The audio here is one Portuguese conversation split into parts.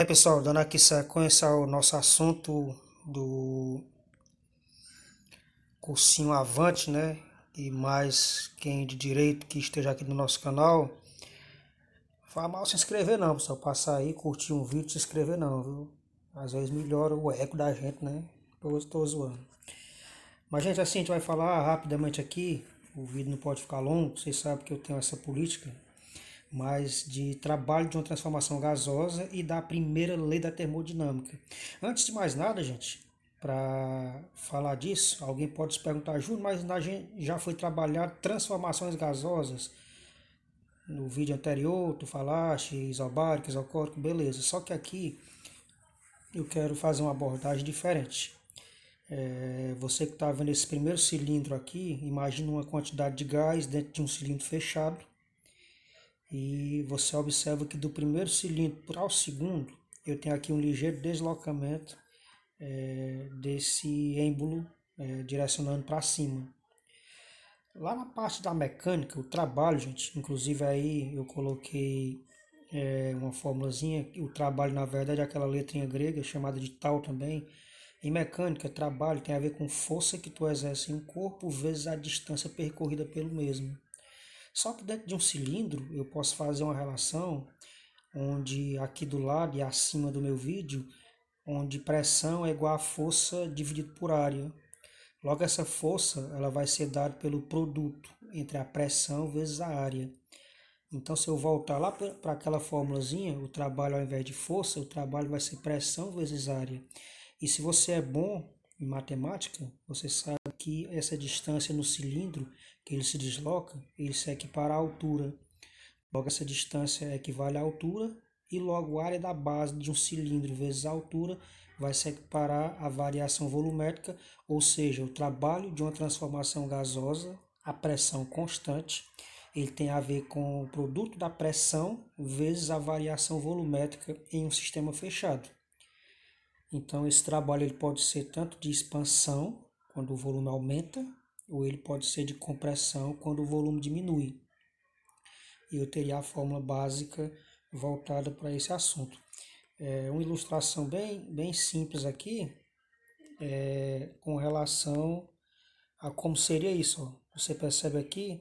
Aí pessoal, dando aqui sequência ao nosso assunto do cursinho Avante, né? E mais quem de direito que esteja aqui no nosso canal, faz mal se inscrever não, pessoal. Passar aí, curtir um vídeo, se inscrever não, viu? Às vezes melhora o eco da gente, né? Tô zoando. Mas gente, assim, a gente vai falar rapidamente aqui, o vídeo não pode ficar longo, vocês sabem que eu tenho essa política, mas de trabalho de uma transformação gasosa e da primeira lei da termodinâmica. Antes de mais nada, gente, para falar disso, alguém pode se perguntar, Júlio, mas a gente já foi trabalhar transformações gasosas no vídeo anterior, tu falaste isobárico, isocórico, beleza. Só que aqui eu quero fazer uma abordagem diferente. Você que está vendo esse primeiro cilindro aqui, imagina uma quantidade de gás dentro de um cilindro fechado e você observa que do primeiro cilindro para o segundo, eu tenho aqui um ligeiro deslocamento desse êmbolo direcionando para cima. Lá na parte da mecânica, o trabalho, gente, inclusive aí eu coloquei uma formulazinha, o trabalho na verdade é aquela letrinha grega chamada de tal também. Em mecânica, trabalho tem a ver com força que tu exerce em um corpo vezes a distância percorrida pelo mesmo. Só que dentro de um cilindro eu posso fazer uma relação onde aqui do lado e acima do meu vídeo, onde pressão é igual a força dividido por área. Logo essa força ela vai ser dada pelo produto entre a pressão vezes a área. Então se eu voltar lá para aquela formulazinha, o trabalho ao invés de força, o trabalho vai ser pressão vezes área. E se você é bom em matemática, você sabe que essa distância no cilindro que ele se desloca, ele se equipara à altura. Logo, essa distância equivale à altura e logo a área da base de um cilindro vezes a altura vai se equiparar à variação volumétrica, ou seja, o trabalho de uma transformação gasosa a pressão constante, ele tem a ver com o produto da pressão vezes a variação volumétrica em um sistema fechado. Então, esse trabalho ele pode ser tanto de expansão, quando o volume aumenta, ou ele pode ser de compressão, quando o volume diminui. E eu teria a fórmula básica voltada para esse assunto. Uma ilustração bem simples aqui, com relação a como seria isso. Ó. Você percebe aqui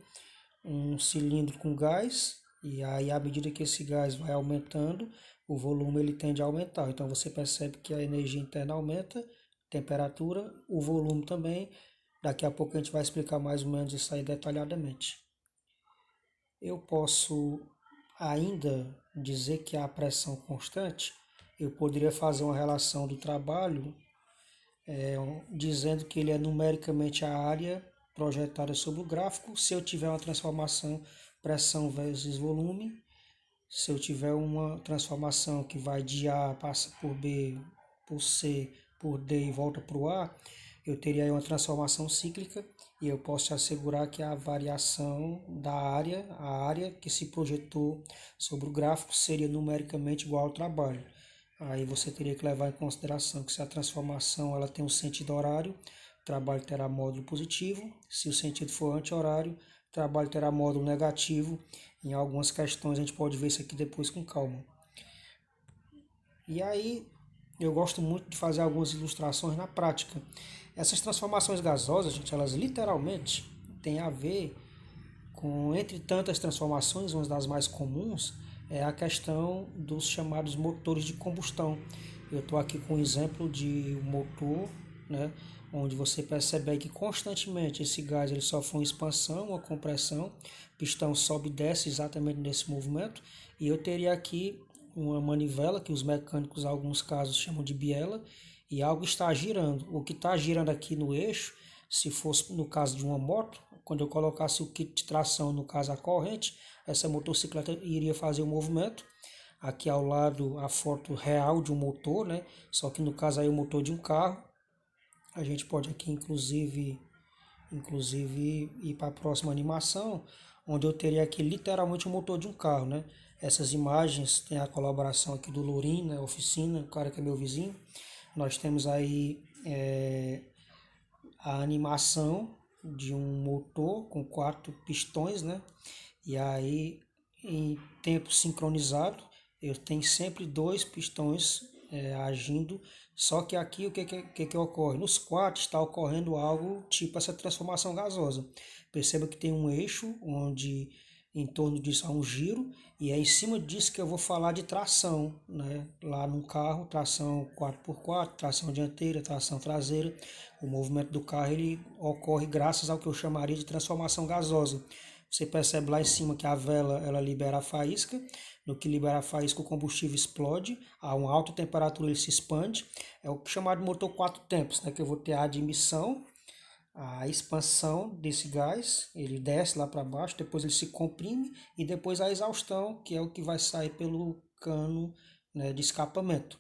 um cilindro com gás, e aí à medida que esse gás vai aumentando, o volume ele tende a aumentar. Então você percebe que a energia interna aumenta, temperatura, o volume também. Daqui a pouco a gente vai explicar mais ou menos isso aí detalhadamente. Eu posso ainda dizer que a pressão constante, eu poderia fazer uma relação do trabalho dizendo que ele é numericamente a área projetada sobre o gráfico. Se eu tiver uma transformação pressão vezes volume, se eu tiver uma transformação que vai de A, passa por B, por C, por D e volta para o A, eu teria aí uma transformação cíclica e eu posso te assegurar que a variação da área, a área que se projetou sobre o gráfico seria numericamente igual ao trabalho. Aí você teria que levar em consideração que se a transformação ela tem um sentido horário, o trabalho terá módulo positivo. Se o sentido for anti-horário, o trabalho terá módulo negativo. Em algumas questões a gente pode ver isso aqui depois com calma. E aí eu gosto muito de fazer algumas ilustrações na prática. Essas transformações gasosas, gente, elas literalmente têm a ver com, entre tantas transformações, uma das mais comuns é a questão dos chamados motores de combustão. Eu estou aqui com um exemplo de um motor, né, onde você percebe aí que constantemente esse gás ele sofre uma expansão, uma compressão, o pistão sobe e desce exatamente nesse movimento, e eu teria aqui uma manivela que os mecânicos, em alguns casos, chamam de biela, e algo está girando. O que está girando aqui no eixo, se fosse no caso de uma moto, quando eu colocasse o kit de tração, no caso a corrente, essa motocicleta iria fazer o movimento. Aqui ao lado a foto real de um motor, né? Só que no caso aí o motor de um carro. A gente pode aqui inclusive ir para a próxima animação, onde eu teria aqui literalmente o motor de um carro, né? Essas imagens tem a colaboração aqui do Lourinho, né? Oficina, o cara que é meu vizinho. Nós temos aí a animação de um motor com quatro pistões, né? E aí em tempo sincronizado, eu tenho sempre dois pistões agindo, só que aqui o que ocorre? Nos quartos está ocorrendo algo tipo essa transformação gasosa. Perceba que tem um eixo onde em torno disso há um giro, e é em cima disso que eu vou falar de tração, né? Lá no carro, tração 4x4, tração dianteira, tração traseira. O movimento do carro ele ocorre graças ao que eu chamaria de transformação gasosa. Você percebe lá em cima que a vela ela libera a faísca, no que libera a faísca o combustível explode, a uma alta temperatura ele se expande, é o que é chamado de motor quatro tempos, né? Que eu vou ter a admissão, a expansão desse gás, ele desce lá para baixo, depois ele se comprime e depois a exaustão, que é o que vai sair pelo cano, né, de escapamento.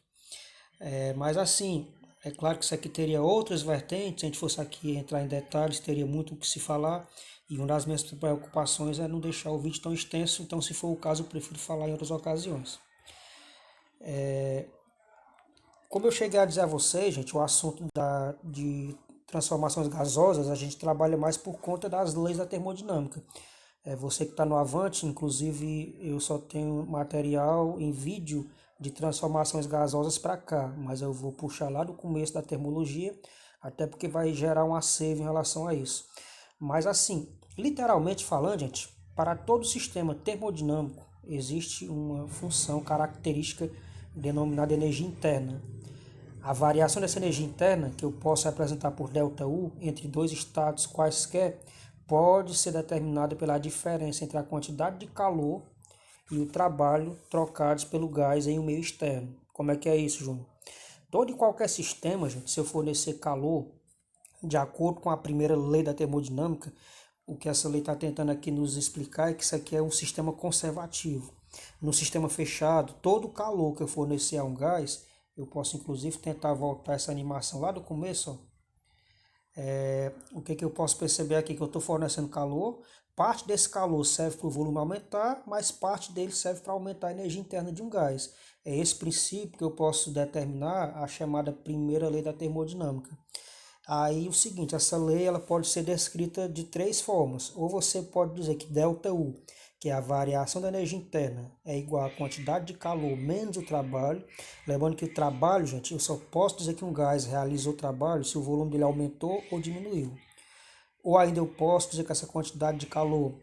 Mas assim, é claro que isso aqui teria outras vertentes, se a gente fosse aqui entrar em detalhes, teria muito o que se falar, e uma das minhas preocupações é não deixar o vídeo tão extenso, então se for o caso eu prefiro falar em outras ocasiões. Como eu cheguei a dizer a vocês, gente, o assunto de transformações gasosas, a gente trabalha mais por conta das leis da termodinâmica. Você que está no Avante, inclusive eu só tenho material em vídeo de transformações gasosas para cá, mas eu vou puxar lá do começo da termologia, até porque vai gerar um acervo em relação a isso. Mas assim, literalmente falando, gente, para todo sistema termodinâmico existe uma função característica denominada energia interna. A variação dessa energia interna, que eu posso representar por ΔU, entre dois estados quaisquer, pode ser determinada pela diferença entre a quantidade de calor e o trabalho trocados pelo gás em um meio externo. Como é que é isso, Júnior? Todo e qualquer sistema, gente, se eu fornecer calor, de acordo com a primeira lei da termodinâmica, o que essa lei está tentando aqui nos explicar é que isso aqui é um sistema conservativo. No sistema fechado, todo o calor que eu fornecer a um gás, eu posso inclusive tentar voltar essa animação lá do começo. Ó. O que eu posso perceber aqui? Que eu estou fornecendo calor, parte desse calor serve para o volume aumentar, mas parte dele serve para aumentar a energia interna de um gás. É esse princípio que eu posso determinar a chamada primeira lei da termodinâmica. Aí o seguinte, essa lei ela pode ser descrita de três formas. Ou você pode dizer que ΔU, que é a variação da energia interna, é igual à quantidade de calor menos o trabalho. Lembrando que o trabalho, gente, eu só posso dizer que um gás realizou o trabalho se o volume dele aumentou ou diminuiu. Ou ainda eu posso dizer que essa quantidade de calor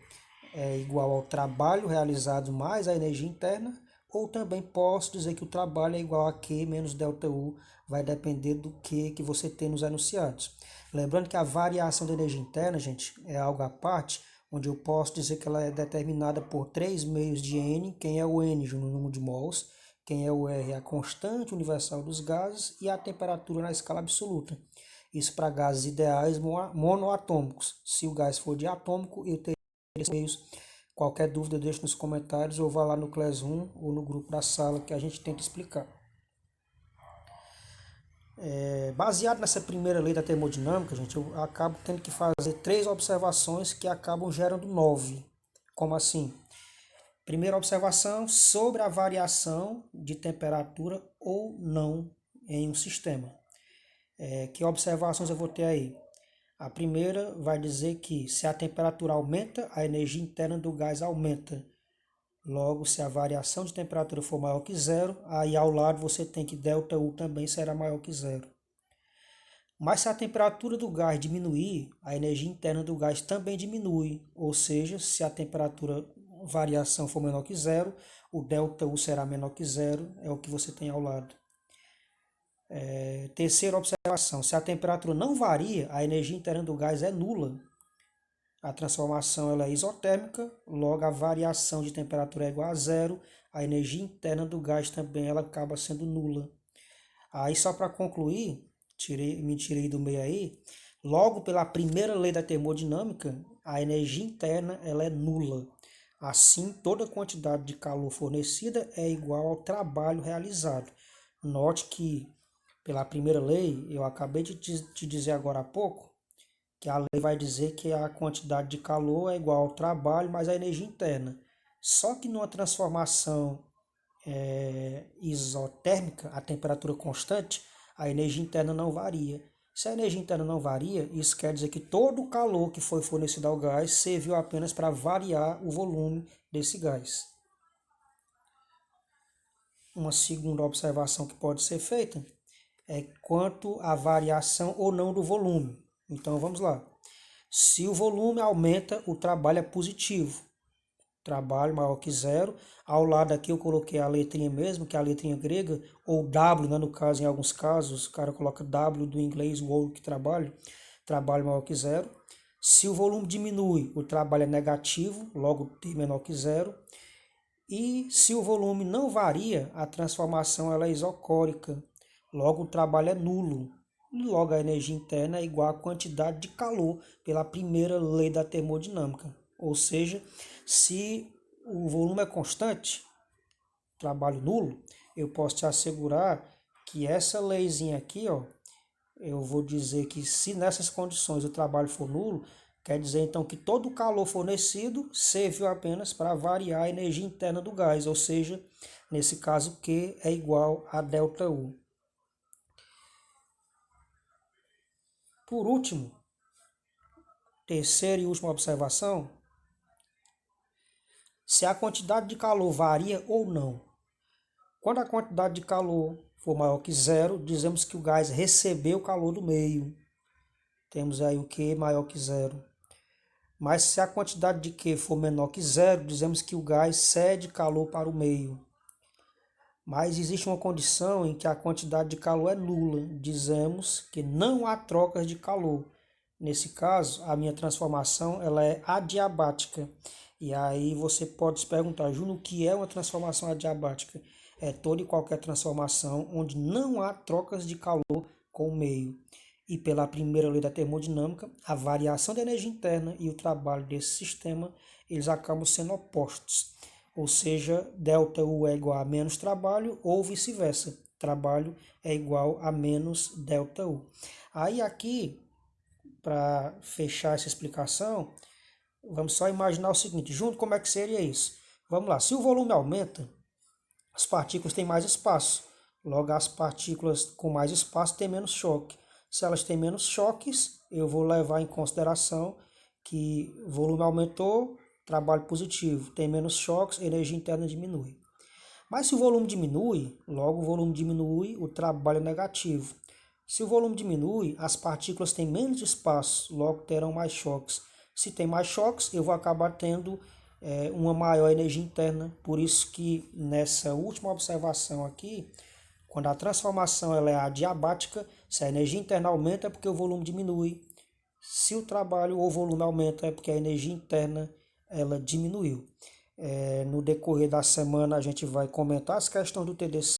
é igual ao trabalho realizado mais a energia interna, ou também posso dizer que o trabalho é igual a Q menos ΔU, vai depender do que você tem nos enunciados. Lembrando que a variação da energia interna, gente, é algo à parte, onde eu posso dizer que ela é determinada por 3 meios de N, quem é o N no número de mols, quem é o R é a constante universal dos gases e a temperatura na escala absoluta. Isso para gases ideais monoatômicos. Se o gás for diatômico, eu teria esses meios. Qualquer dúvida, deixe nos comentários ou vá lá no Classroom ou no grupo da sala que a gente tenta explicar. Baseado nessa primeira lei da termodinâmica, gente, eu acabo tendo que fazer 3 observações que acabam gerando 9. Como assim? Primeira observação sobre a variação de temperatura ou não em um sistema. Que observações eu vou ter aí? A primeira vai dizer que se a temperatura aumenta, a energia interna do gás aumenta. Logo, se a variação de temperatura for maior que zero, aí ao lado você tem que ΔU também será maior que zero. Mas se a temperatura do gás diminuir, a energia interna do gás também diminui. Ou seja, se a temperatura variação for menor que zero, o ΔU será menor que zero, é o que você tem ao lado. Terceira observação, se a temperatura não varia, a energia interna do gás é nula. A transformação ela é isotérmica, logo a variação de temperatura é igual a zero, a energia interna do gás também ela acaba sendo nula. Aí só para concluir, me tirei do meio aí, logo pela primeira lei da termodinâmica, a energia interna ela é nula. Assim, toda quantidade de calor fornecida é igual ao trabalho realizado. Note que pela primeira lei, eu acabei de te dizer agora há pouco, que a lei vai dizer que a quantidade de calor é igual ao trabalho mais a energia interna. Só que numa transformação isotérmica, a temperatura constante, a energia interna não varia. Se a energia interna não varia, isso quer dizer que todo o calor que foi fornecido ao gás serviu apenas para variar o volume desse gás. uma segunda observação que pode ser feita é quanto à variação ou não do volume. Então vamos lá. Se o volume aumenta, o trabalho é positivo. Trabalho maior que zero. Ao lado aqui eu coloquei a letrinha mesmo, que é a letrinha grega, ou W, né, no caso, em alguns casos, o cara coloca W do inglês, o work trabalho maior que zero. Se o volume diminui, o trabalho é negativo, logo T menor que zero. E se o volume não varia, a transformação ela é isocórica, logo o trabalho é nulo. E logo a energia interna é igual à quantidade de calor pela primeira lei da termodinâmica. Ou seja, se o volume é constante, trabalho nulo, eu posso te assegurar que essa leizinha aqui, ó, eu vou dizer que se nessas condições o trabalho for nulo, quer dizer então que todo o calor fornecido serviu apenas para variar a energia interna do gás, ou seja, nesse caso Q é igual a ΔU. Por último, terceira e última observação, se a quantidade de calor varia ou não. Quando a quantidade de calor for maior que zero, dizemos que o gás recebeu o calor do meio. Temos aí o Q maior que zero. Mas se a quantidade de Q for menor que zero, dizemos que o gás cede calor para o meio. Mas existe uma condição em que a quantidade de calor é nula. Dizemos que não há trocas de calor. Nesse caso, a minha transformação ela é adiabática. E aí você pode se perguntar, Júnior, o que é uma transformação adiabática? É toda e qualquer transformação onde não há trocas de calor com o meio. E pela primeira lei da termodinâmica, a variação da energia interna e o trabalho desse sistema, eles acabam sendo opostos. Ou seja, ΔU é igual a menos trabalho ou vice-versa. Trabalho é igual a menos ΔU. Aí aqui, para fechar essa explicação, vamos só imaginar o seguinte, junto como é que seria isso? Vamos lá, se o volume aumenta, as partículas têm mais espaço. Logo, as partículas com mais espaço têm menos choque. Se elas têm menos choques, eu vou levar em consideração que o volume aumentou, trabalho positivo, tem menos choques, energia interna diminui. Mas se o volume diminui, logo o volume diminui, o trabalho é negativo. Se o volume diminui, as partículas têm menos espaço, logo terão mais choques. Se tem mais choques, eu vou acabar tendo uma maior energia interna. Por isso que nessa última observação aqui, quando a transformação ela é adiabática, se a energia interna aumenta é porque o volume diminui. Se o trabalho ou o volume aumenta é porque a energia interna ela diminuiu. No decorrer da semana a gente vai comentar as questões do TDC